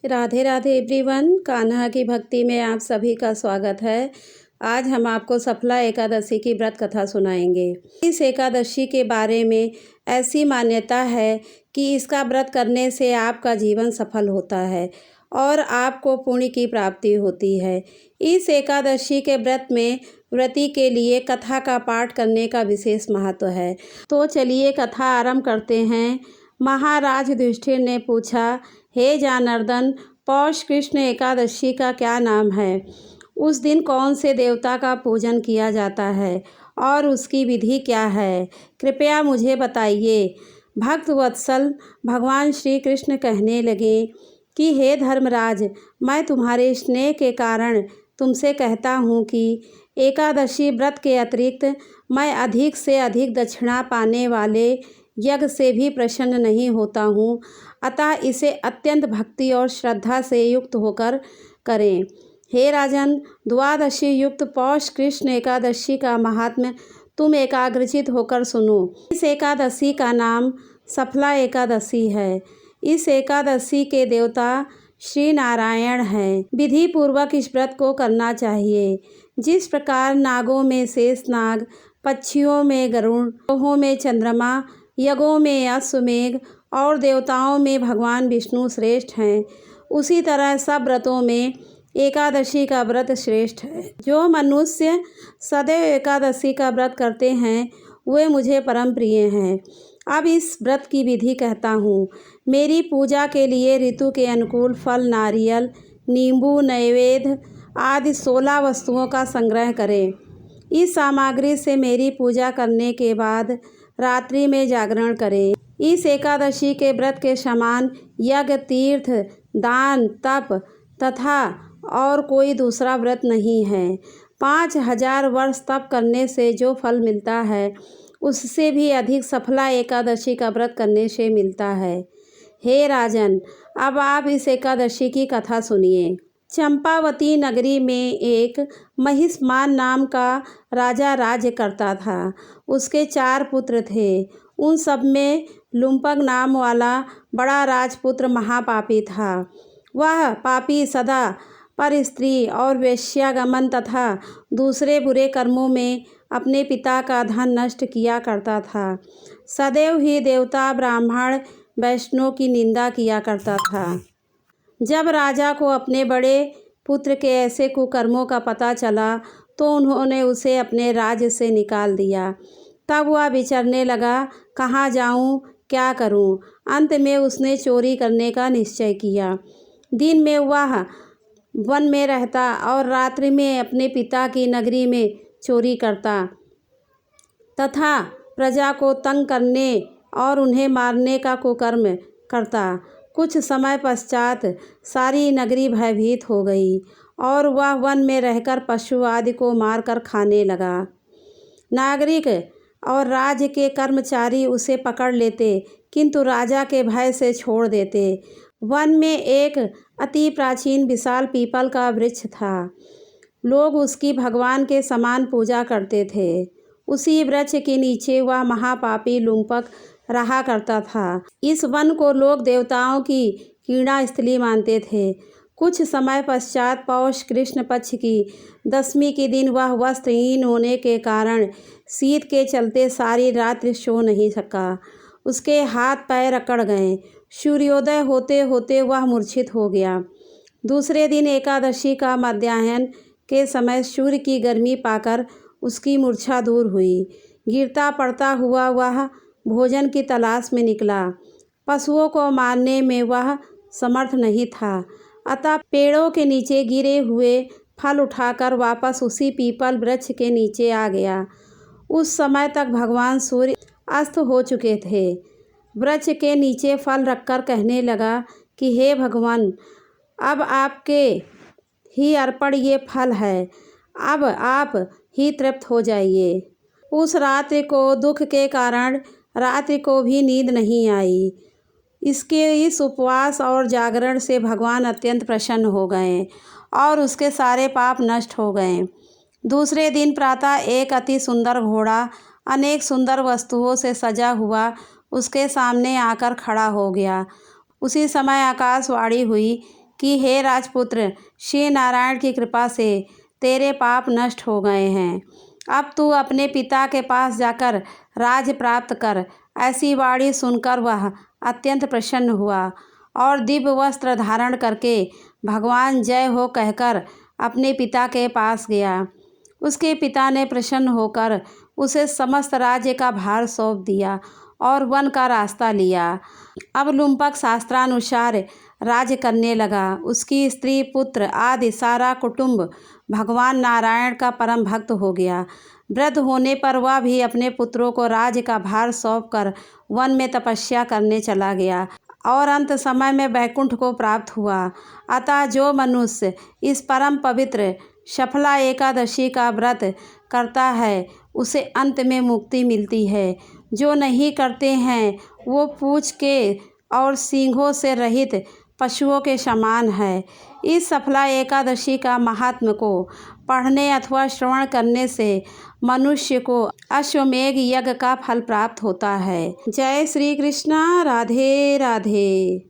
Radhe Radhe everyone. Kanha की भक्ति में आप सभी का स्वागत है। आज हम आपको सफला एकादशी की व्रत कथा सुनाएंगे। इस एकादशी के बारे में ऐसी मान्यता है कि इसका व्रत करने से आपका जीवन सफल होता है और आपको पुण्य की प्राप्ति होती है। इस एकादशी के व्रत में व्रती के लिए कथा का पाठ करने का विशेष महत्व है। तो चलिए कथा आरंभ करते हैं। महाराज युधिष्ठिर ने पूछा, हे जनार्दन, पौष कृष्ण एकादशी का क्या नाम है? उस दिन कौन से देवता का पूजन किया जाता है और उसकी विधि क्या है? कृपया मुझे बताइए। भक्त वत्सल भगवान श्री कृष्ण कहने लगे कि हे धर्मराज, मैं तुम्हारे स्नेह के कारण तुमसे कहता हूँ कि एकादशी व्रत के अतिरिक्त मैं अधिक से अधिक दक्षिणा पाने वाले यज्ञ से भी प्रसन्न नहीं होता हूँ। अतः इसे अत्यंत भक्ति और श्रद्धा से युक्त होकर करें। हे राजन, द्वादशी युक्त पौष कृष्ण एकादशी का महात्म्य तुम एकाग्रचित होकर सुनो। इस एकादशी का नाम सफला एकादशी है। इस एकादशी के देवता श्री नारायण हैं। विधि पूर्वक इस व्रत को करना चाहिए। जिस प्रकार नागों में शेष नाग, पक्षियों में गरुड़, ग्रहों में चंद्रमा, यज्ञों में अश्वमेघ और देवताओं में भगवान विष्णु श्रेष्ठ हैं, उसी तरह सब व्रतों में एकादशी का व्रत श्रेष्ठ है। जो मनुष्य सदैव एकादशी का व्रत करते हैं वे मुझे परम प्रिय हैं। अब इस व्रत की विधि कहता हूँ। मेरी पूजा के लिए ऋतु के अनुकूल फल, नारियल, नींबू, नैवेद्य आदि 16 वस्तुओं का संग्रह करें। इस सामग्री से मेरी पूजा करने के बाद रात्रि में जागरण करें। इस एकादशी के व्रत के समान यज्ञ, तीर्थ, दान, तप तथा और कोई दूसरा व्रत नहीं है। 5000 वर्ष तप करने से जो फल मिलता है उससे भी अधिक सफला एकादशी का व्रत करने से मिलता है। हे राजन, अब आप इस एकादशी की कथा सुनिए। चंपावती नगरी में एक महिष्मान नाम का राजा राज्य करता था। उसके 4 पुत्र थे। उन सब में लुम्पक नाम वाला बड़ा राजपुत्र महापापी था। वह पापी सदा पर स्त्री और वेश्यागमन तथा दूसरे बुरे कर्मों में अपने पिता का धन नष्ट किया करता था। सदैव ही देवता, ब्राह्मण, वैष्णव की निंदा किया करता था। जब राजा को अपने बड़े पुत्र के ऐसे कुकर्मों का पता चला तो उन्होंने उसे अपने राज्य से निकाल दिया। तब वह विचरने लगा, कहाँ जाऊँ, क्या करूँ। अंत में उसने चोरी करने का निश्चय किया। दिन में वह वन में रहता और रात्रि में अपने पिता की नगरी में चोरी करता तथा प्रजा को तंग करने और उन्हें मारने का कुकर्म करता। कुछ समय पश्चात सारी नगरी भयभीत हो गई और वह वन में रहकर पशु आदि को मारकर खाने लगा। नागरिक और राज्य के कर्मचारी उसे पकड़ लेते किंतु राजा के भय से छोड़ देते। वन में एक अति प्राचीन विशाल पीपल का वृक्ष था। लोग उसकी भगवान के समान पूजा करते थे। उसी वृक्ष के नीचे वह महापापी लुम्पक रहा करता था। इस वन को लोग देवताओं की क्रीड़ा स्थली मानते थे। कुछ समय पश्चात पौष कृष्ण पक्ष की 10वीं के दिन वह वस्त्रहीन होने के कारण शीत के चलते सारी रात्रि सो नहीं सका। उसके हाथ पैर अकड़ गए। सूर्योदय होते होते वह मूर्छित हो गया। दूसरे दिन एकादशी का मध्याह्न के समय सूर्य की गर्मी पाकर उसकी मूर्छा दूर हुई। गिरता पड़ता हुआ वह भोजन की तलाश में निकला। पशुओं को मारने में वह समर्थ नहीं था, अतः पेड़ों के नीचे गिरे हुए फल उठाकर वापस उसी पीपल वृक्ष के नीचे आ गया। उस समय तक भगवान सूर्य अस्त हो चुके थे। वृक्ष के नीचे फल रखकर कहने लगा कि हे भगवान, अब आपके ही अर्पण ये फल है। अब आप ही तृप्त हो जाइए। उस रात्रि को दुख के कारण रात्रि को भी नींद नहीं आई। इसके इस उपवास और जागरण से भगवान अत्यंत प्रसन्न हो गए और उसके सारे पाप नष्ट हो गए। दूसरे दिन प्रातः एक अति सुंदर घोड़ा अनेक सुंदर वस्तुओं से सजा हुआ उसके सामने आकर खड़ा हो गया। उसी समय आकाशवाणी हुई कि हे राजपुत्र, श्री नारायण की कृपा से तेरे पाप नष्ट हो गए हैं। अब तू अपने पिता के पास जाकर राज्य प्राप्त कर। ऐसी वाणी सुनकर वह अत्यंत प्रसन्न हुआ और दिव्य वस्त्र धारण करके भगवान जय हो कहकर अपने पिता के पास गया। उसके पिता ने प्रसन्न होकर उसे समस्त राज्य का भार सौंप दिया और वन का रास्ता लिया। अब लुम्पक शास्त्रानुसार राज्य करने लगा। उसकी स्त्री, पुत्र आदि सारा कुटुंब भगवान नारायण का परम भक्त हो गया। वृद्ध होने पर वह भी अपने पुत्रों को राज्य का भार सौंपकर वन में तपस्या करने चला गया और अंत समय में वैकुंठ को प्राप्त हुआ। अतः जो मनुष्य इस परम पवित्र सफला एकादशी का व्रत करता है उसे अंत में मुक्ति मिलती है। जो नहीं करते हैं वो पूंछ के और सींगों से रहित पशुओं के समान है। इस सफला एकादशी का महात्म्य को पढ़ने अथवा श्रवण करने से मनुष्य को अश्वमेध यज्ञ का फल प्राप्त होता है। जय श्री कृष्णा। राधे राधे।